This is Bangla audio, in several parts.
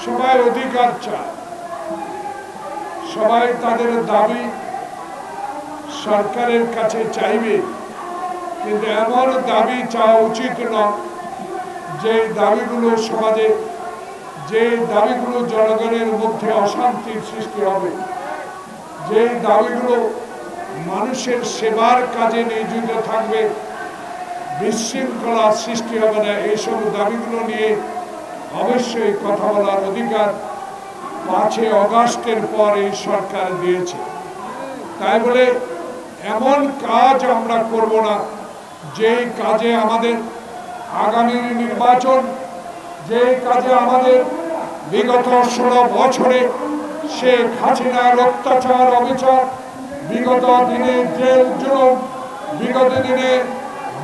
সবাই অধিকার চায়, সবাই তাদের দাবি সরকারের কাছে চাইবে, কিন্তু এমন দাবি চাওয়া উচিত নয় যে দাবিগুলো সমাজে, যে দাবিগুলো জনগণের মধ্যে অশান্তির সৃষ্টি হবে, যে দাবিগুলো মানুষের সেবার কাজে নিয়োজিত থাকবে, বিশৃঙ্খলা সৃষ্টি হবে না। এইসব দাবিগুলো নিয়ে অবশ্যই কথা বলার অধিকার 5 অগাস্টের পর এই সরকার দিয়েছে। তাই বলে এমন কাজ আমরা করব না যে কাজে আমাদের আগামী নির্বাচন, যে কাজে আমাদের বিগত 16 বছরে শেখ হাসিনার অত্যাচার অবিচার, বিগত দিনে জেল জুলুম, বিগত দিনে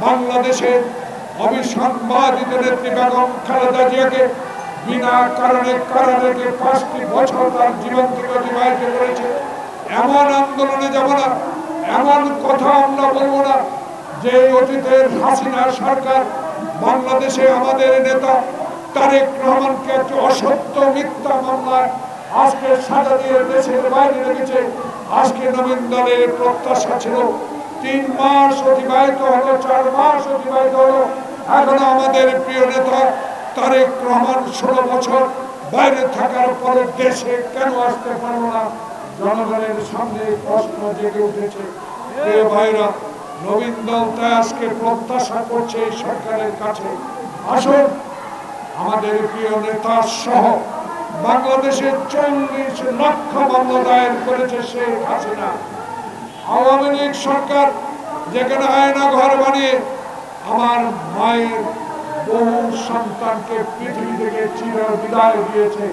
বাংলাদেশের অবিসংবাদিত নেত্রী বেগম খালেদা জিয়াকে বিনা কারণে কারাগারে 5টি বছর তার জীবন থেকে অতিবাহিত করেছে, এমন আন্দোলনে যাব না, এমন কথা আমরা বলবো না যে অতীতের হাসিনা সরকার বাংলাদেশে আমাদের নেতা তারেক রহমানকে একটি অসত্য মিথ্যা মামলায় আজকে সাজা দিয়ে দেশের বাইরে রেখেছে। আজকে নবীন দলের প্রত্যাশা ছিল 3 মাস অতিবাহিত হলো, 4 মাস অতিবাহিত হলো, এখনো আমাদের প্রিয় নেতা তারেক রহমান 16 বছর বাইরে থাকার পরে দেশে কেন আসতে পারলো না? জনগণের সামনে প্রশ্ন জেগে উঠেছে। প্রিয় ভাইরা, নবীন দল তাই আজকে প্রত্যাশা করছে এই সরকারের কাছে, আসুন আমাদের প্রিয় নেতা সহ বাংলাদেশের 40 লক্ষ মামলা দায়ের করেছে শেখ হাসিনা। আওয়ামী লীগ সরকার যেখানে আয়না ঘর বানিয়ে আমার মায়ের বহু সন্তানকে পৃথিবী থেকে চির বিদায় দিয়েছে,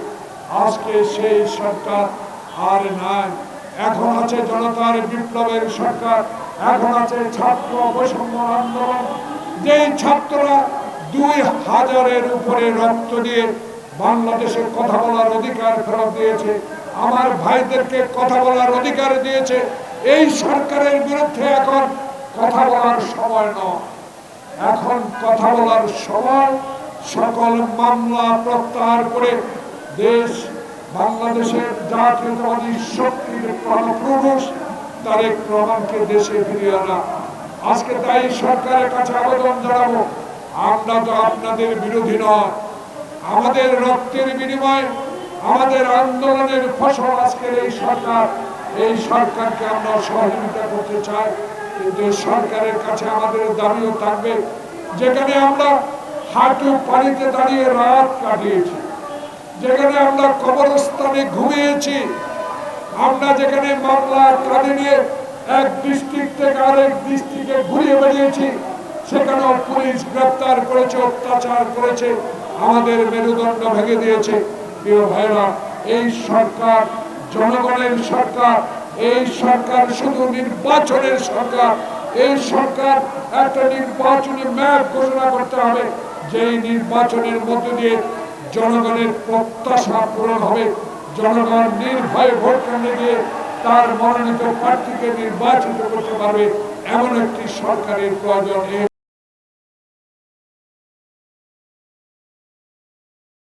আজকে সেই সরকার আর নাই। এখন আছে জনতার বিপ্লবের সরকার, এখন আছে ছাত্র বৈষম্য আন্দোলন। যেই ছাত্ররা 2000-এর উপরে রক্ত দিয়ে বাংলাদেশের কথা বলার অধিকার ফেরত দিয়েছে, আমার ভাইদেরকে কথা বলার অধিকার দিয়েছে, এই সরকারের বিরুদ্ধে এখন কথা বলার সময় নয়। এখন কথা বলার সময় সকল মামলা প্রত্যাহার করে দেশ বাংলাদেশের জাতীয়তাবাদী শক্তির প্রাণপুরুষ তারেক রহমানকে দেশে ফিরিয়ে আনা। আজকে তাই সরকারের কাছে আবেদন জানাবো, আমরা তো আপনাদের বিরোধী নয়, আমাদের রক্তের বিনিময়ে আমাদের আন্দোলনের ফসল আজকের এই সরকার, এই সরকারকে আমরা সহযোগিতা করতে চাই, কিন্তু সরকারের কাছে আমাদের দাবিও থাকবে। যেখানে আমরা হাঁটু পানিতে দাঁড়িয়ে রাত কাটিয়েছি, যেখানে আমরা কবরস্থানে ঘুমিয়েছি, আমরা যেখানে মামলা কাঁধে নিয়ে এক ডিস্ট্রিক্ট থেকে আরেক ডিস্ট্রিক্টে ঘুরিয়ে বেরিয়েছি, সেখানেও পুলিশ গ্রেপ্তার করেছে, অত্যাচার করেছে, আমাদের মেরুদণ্ড ভেঙে দিয়েছে। প্রিয় ভাইরা, এই সরকার জনগণের সরকার, এই সরকার শুধু নির্বাচনের সরকার। এই সরকার একটা নির্বাচনী ম্যাপ ঘোষণা করতে হবে, যেই নির্বাচনের মধ্য দিয়ে জনগণের প্রত্যাশা পূরণ হবে, জনগণ নির্ভয়ে ভোট কেন্দ্রে গিয়ে তার মনোনীত প্রার্থীকে নির্বাচিত করতে পারবে, এমন একটি সরকারের প্রয়োজন। এই